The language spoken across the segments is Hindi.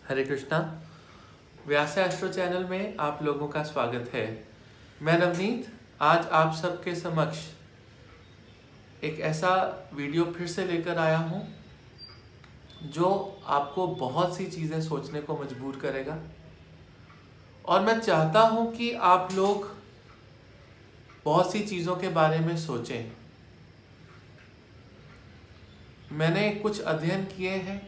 हरे कृष्णा। व्यास एस्ट्रो चैनल में आप लोगों का स्वागत है। मैं नवनीत आज आप सबके समक्ष एक ऐसा वीडियो फिर से लेकर आया हूं जो आपको बहुत सी चीज़ें सोचने को मजबूर करेगा और मैं चाहता हूं कि आप लोग बहुत सी चीज़ों के बारे में सोचें। मैंने कुछ अध्ययन किए हैं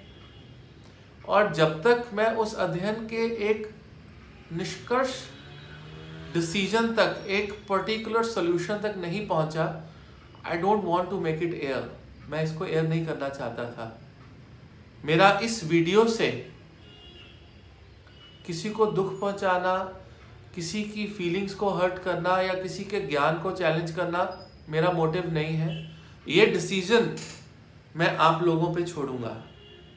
और जब तक मैं उस अध्ययन के एक निष्कर्ष डिसीजन तक, एक पर्टिकुलर सॉल्यूशन तक नहीं पहुंचा, I don't want to make it air. मैं इसको एयर नहीं करना चाहता था। मेरा इस वीडियो से किसी को दुख पहुंचाना, किसी की फीलिंग्स को हर्ट करना या किसी के ज्ञान को चैलेंज करना मेरा मोटिव नहीं है। ये डिसीजन मैं आप लोगों पे छोड़ूंगा।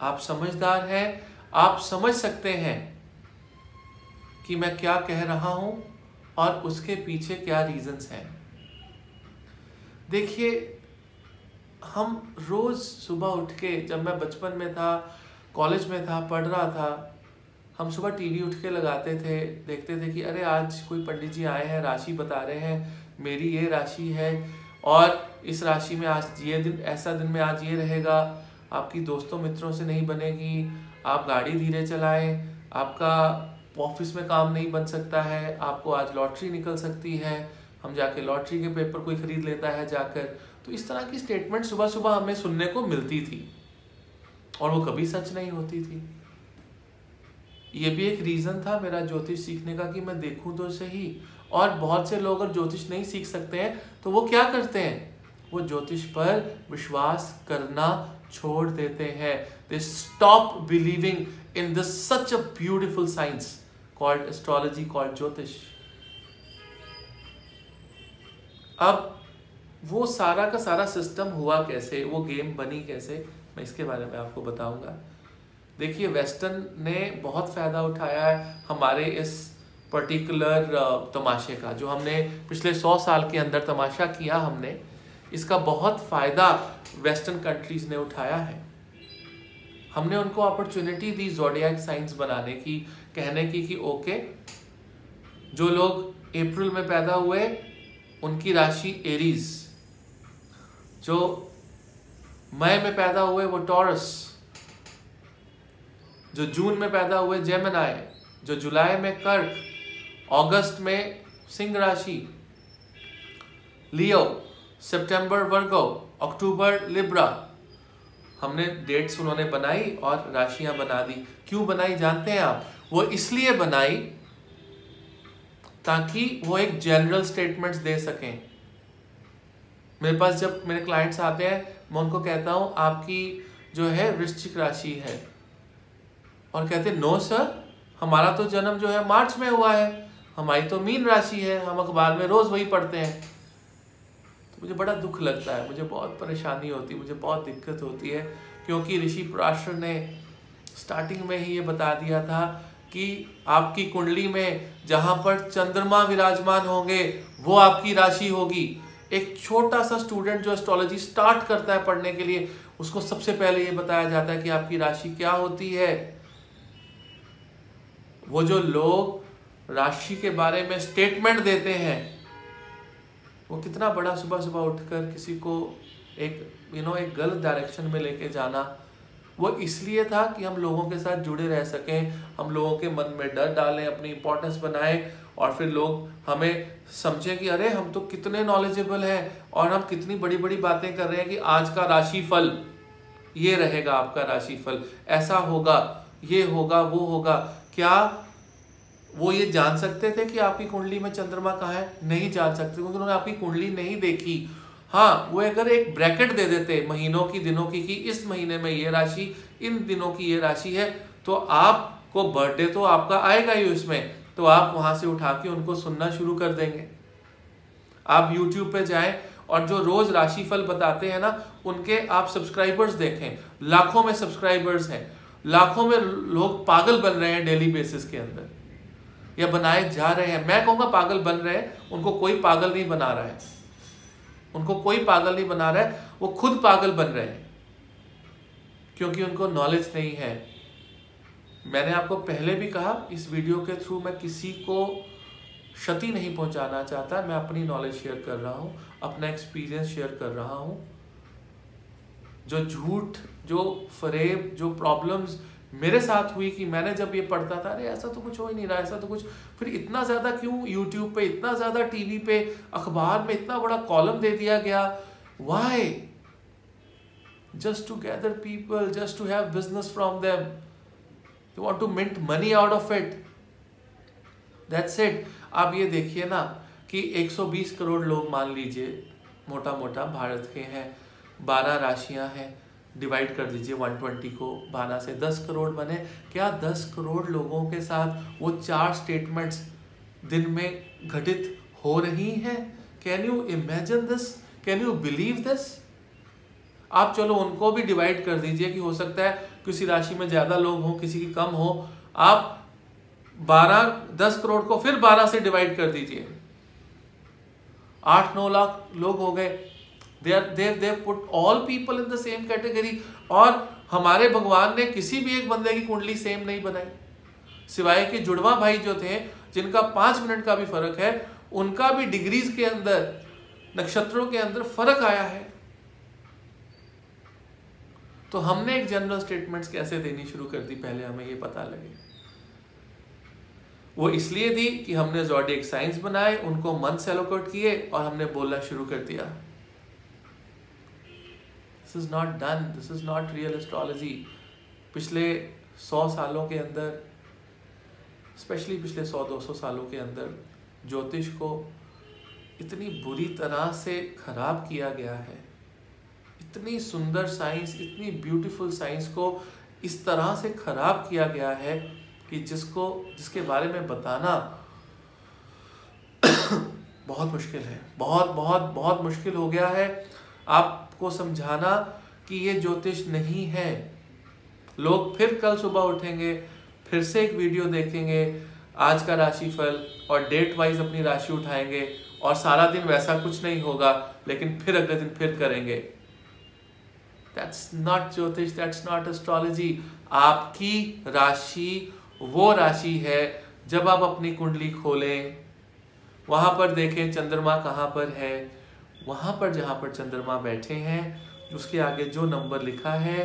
आप समझदार हैं, आप समझ सकते हैं कि मैं क्या कह रहा हूं और उसके पीछे क्या रीजंस हैं। देखिए, हम रोज सुबह उठ के, जब मैं बचपन में था, कॉलेज में था, पढ़ रहा था, हम सुबह टीवी उठ के लगाते थे, देखते थे कि अरे आज कोई पंडित जी आए हैं, राशि बता रहे हैं, मेरी ये राशि है और इस राशि में आज ये दिन, ऐसा दिन में आज ये रहेगा, आपकी दोस्तों मित्रों से नहीं बनेगी, आप गाड़ी धीरे चलाएं, आपका ऑफिस में काम नहीं बन सकता है, आपको आज लॉटरी निकल सकती है, हम जाके लॉटरी के पेपर कोई खरीद लेता है जाकर। तो इस तरह की स्टेटमेंट सुबह सुबह हमें सुनने को मिलती थी और वो कभी सच नहीं होती थी। ये भी एक रीजन था मेरा ज्योतिष सीखने का कि मैं देखूं तो सही। और बहुत से लोग अगर ज्योतिष नहीं सीख सकते हैं तो वो क्या करते हैं, वो ज्योतिष पर विश्वास करना छोड़ देते हैं। They stop believing in this such a beautiful science called astrology, called ज्योतिष। अब वो सारा का सारा सिस्टम हुआ कैसे, वो गेम बनी कैसे, मैं इसके बारे में आपको बताऊंगा। देखिए, वेस्टर्न ने बहुत फायदा उठाया है हमारे इस पर्टिकुलर तमाशे का, जो हमने पिछले 100 साल के अंदर तमाशा किया हमने, इसका बहुत फायदा वेस्टर्न कंट्रीज ने उठाया है। हमने उनको अपॉर्चुनिटी दी ज़ोडिएक साइंस बनाने की, कहने की कि ओके, जो लोग अप्रैल में पैदा हुए उनकी राशि एरीज, जो मई में पैदा हुए वो टॉरस, जो जून में पैदा हुए जेमिनी, जो जुलाई में कर्क, अगस्त में सिंह राशि लियो, सितंबर वर्गो, अक्टूबर लिब्रा। हमने डेट्स उन्होंने बनाई और राशियां बना दी। क्यों बनाई जानते हैं आप? वो इसलिए बनाई ताकि वो एक जनरल स्टेटमेंट्स दे सकें। मेरे पास जब मेरे क्लाइंट्स आते हैं, मैं उनको कहता हूं आपकी जो है वृश्चिक राशि है, और कहते नो सर, हमारा तो जन्म जो है मार्च में हुआ है, हमारी तो मीन राशि है, हम अखबार में रोज वही पढ़ते हैं। तो मुझे बड़ा दुख लगता है, मुझे बहुत परेशानी होती है, मुझे बहुत दिक्कत होती है, क्योंकि ऋषि पराशर ने स्टार्टिंग में ही ये बता दिया था कि आपकी कुंडली में जहां पर चंद्रमा विराजमान होंगे वो आपकी राशि होगी। एक छोटा सा स्टूडेंट जो एस्ट्रोलॉजी स्टार्ट करता है पढ़ने के लिए, उसको सबसे पहले ये बताया जाता है कि आपकी राशि क्या होती है। वो जो लोग राशि के बारे में स्टेटमेंट देते हैं, वो कितना बड़ा सुबह सुबह उठकर किसी को एक एक गलत डायरेक्शन में लेके जाना, वो इसलिए था कि हम लोगों के साथ जुड़े रह सकें, हम लोगों के मन में डर डालें, अपनी इंपॉर्टेंस बनाएं, और फिर लोग हमें समझें कि अरे हम तो कितने नॉलेजेबल हैं और हम कितनी बड़ी बड़ी बातें कर रहे हैं कि आज का राशिफल ये रहेगा, आपका राशिफल ऐसा होगा, ये होगा, वो होगा। क्या वो ये जान सकते थे कि आपकी कुंडली में चंद्रमा कहाँ है? नहीं जान सकते, क्योंकि उन्होंने आपकी कुंडली नहीं देखी। हाँ, वो अगर एक ब्रैकेट दे देते महीनों की, दिनों की, कि इस महीने में ये राशि, इन दिनों की ये राशि है, तो आपको बर्थडे तो आपका आएगा ही उसमें, तो आप वहां से उठा के उनको सुनना शुरू कर देंगे। आप YouTube पे जाएं और जो रोज राशिफल बताते हैं ना, उनके आप सब्सक्राइबर्स देखें, लाखों में सब्सक्राइबर्स हैं, लाखों में लोग पागल बन रहे हैं डेली बेसिस के अंदर, या बनाए जा रहे हैं। मैं कहूँगा पागल बन रहे हैं, उनको कोई पागल नहीं बना रहा है, उनको कोई पागल नहीं बना रहा है, वो खुद पागल बन रहे हैं, क्योंकि उनको नॉलेज नहीं है। मैंने आपको पहले भी कहा, इस वीडियो के थ्रू मैं किसी को क्षति नहीं पहुंचाना चाहता, मैं अपनी नॉलेज शेयर कर रहा हूं, अपना एक्सपीरियंस शेयर कर रहा हूं। जो झूठ, जो फरेब, जो प्रॉब्लम्स मेरे साथ हुई कि मैंने जब ये पढ़ता था, अरे ऐसा तो कुछ हो ही नहीं रहा, ऐसा तो कुछ, फिर इतना ज़्यादा क्यों यूट्यूब पे, इतना ज़्यादा टीवी पे, अखबार में इतना बड़ा कॉलम दे दिया गया, why? Just to gather people, just to have business from them, you want to mint money out of it, that's it. आप ये देखिए ना कि 120 करोड़ लोग मान लीजिए मोटा मोटा भारत के हैं, 12 राशियां हैं, डिवाइड कर दीजिए 120 को 12 से, 10 करोड़ बने। क्या 10 करोड़ लोगों के साथ वो 4 स्टेटमेंट्स दिन में घटित हो रही हैं? Can you imagine this? Can you believe this? आप चलो उनको भी डिवाइड कर दीजिए कि हो सकता है किसी राशि में ज़्यादा लोग हों, किसी की कम हो। आप 10 करोड़ को फिर 12 से डिवाइड कर दीजिए, 8-9 लाख लोग हो गए। they put all people in the same category। और हमारे भगवान ने किसी भी एक बंदे की कुंडली सेम नहीं बनाई, सिवाय कि जुड़वा भाई जो थे, जिनका 5 मिनट का भी फर्क है, उनका भी डिग्रीज के अंदर, नक्षत्रों के अंदर फर्क आया है। तो हमने एक जनरल स्टेटमेंट्स कैसे देनी शुरू कर दी, पहले हमें ये पता लगे। वो इसलिए दी कि हमने ज़ोडिएक साइंस बनाए, उनको मंथ्स एलोकेट किए और हमने बोलना शुरू कर दिया। This is not done, this is not real astrology. पिछले 100 सालों के अंदर, स्पेशली पिछले 100-200 सालों के अंदर, ज्योतिष को इतनी बुरी तरह से खराब किया गया है। इतनी सुंदर साइंस, इतनी ब्यूटीफुल साइंस को इस तरह से खराब किया गया है कि जिसके बारे में बताना बहुत मुश्किल है, बहुत बहुत बहुत मुश्किल हो गया है आपको समझाना कि ये ज्योतिष नहीं है। लोग फिर कल सुबह उठेंगे, फिर से एक वीडियो देखेंगे, आज का राशिफल, और डेट वाइज अपनी राशि उठाएंगे, और सारा दिन वैसा कुछ नहीं होगा, लेकिन फिर अगले दिन फिर करेंगे। दैट्स नॉट ज्योतिष, दैट्स नॉट एस्ट्रोलॉजी। आपकी राशि वो राशि है, जब आप अपनी कुंडली खोलें, वहां पर देखें चंद्रमा कहाँ पर है, वहां पर जहां पर चंद्रमा बैठे हैं, उसके आगे जो नंबर लिखा है,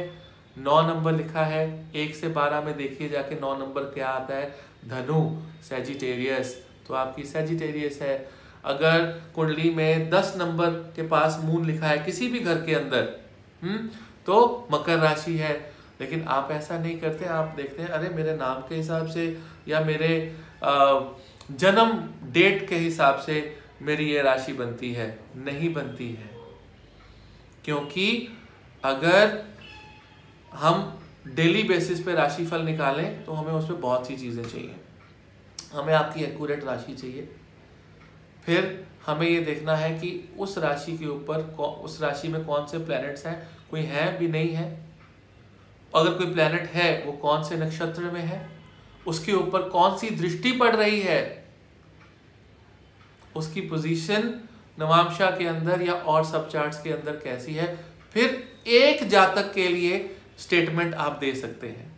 9 नंबर लिखा है, 1 से 12 में देखिए जाके 9 नंबर क्या आता है, धनु, सैजिटेरियस, तो आपकी सैजिटेरियस है। अगर कुंडली में 10 नंबर के पास मून लिखा है किसी भी घर के अंदर, तो मकर राशि है। लेकिन आप ऐसा नहीं करते, आप देखते हैं अरे मेरे नाम के हिसाब से या मेरे जन्म डेट के हिसाब से मेरी ये राशि बनती है। नहीं बनती है, क्योंकि अगर हम डेली बेसिस पे राशिफल निकालें तो हमें उसमें बहुत सी चीज़ें चाहिए। हमें आपकी एक्यूरेट राशि चाहिए, फिर हमें ये देखना है कि उस राशि के ऊपर, उस राशि में कौन से प्लैनेट्स हैं, कोई है भी नहीं है, अगर कोई प्लैनेट है वो कौन से नक्षत्र में है, उसके ऊपर कौन सी दृष्टि पड़ रही है, उसकी पोजीशन नवांशा के अंदर या और सब चार्ट्स के अंदर कैसी है। फिर एक जातक के लिए स्टेटमेंट आप दे सकते हैं,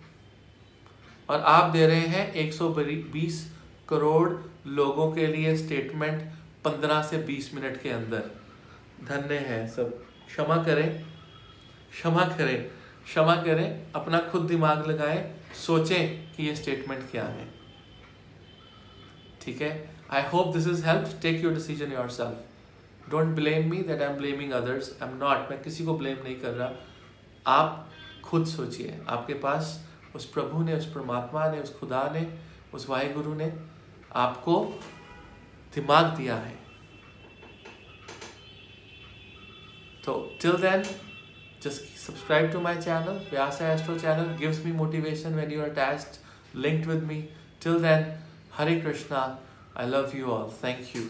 और आप दे रहे हैं 120 करोड़ लोगों के लिए स्टेटमेंट 15 से 20 मिनट के अंदर। धन्य है सब, क्षमा करें, क्षमा करें, क्षमा करें, अपना खुद दिमाग लगाएं, सोचें कि ये स्टेटमेंट क्या है। ठीक है, I hope this is help. Take your decision yourself, don't blame me that I am blaming others, I am not. मैं किसी को ब्लेम नहीं कर रहा, आप खुद सोचिए। आपके पास उस प्रभु ने, उस परमात्मा ने, उस खुदा ने, उस वाहिगुरु ने आपको दिमाग दिया है। तो till then, just subscribe to my channel. Vyasa Astro channel gives me motivation when you are attached, linked with me. Till then, Hare Krishna. I love you all. Thank you.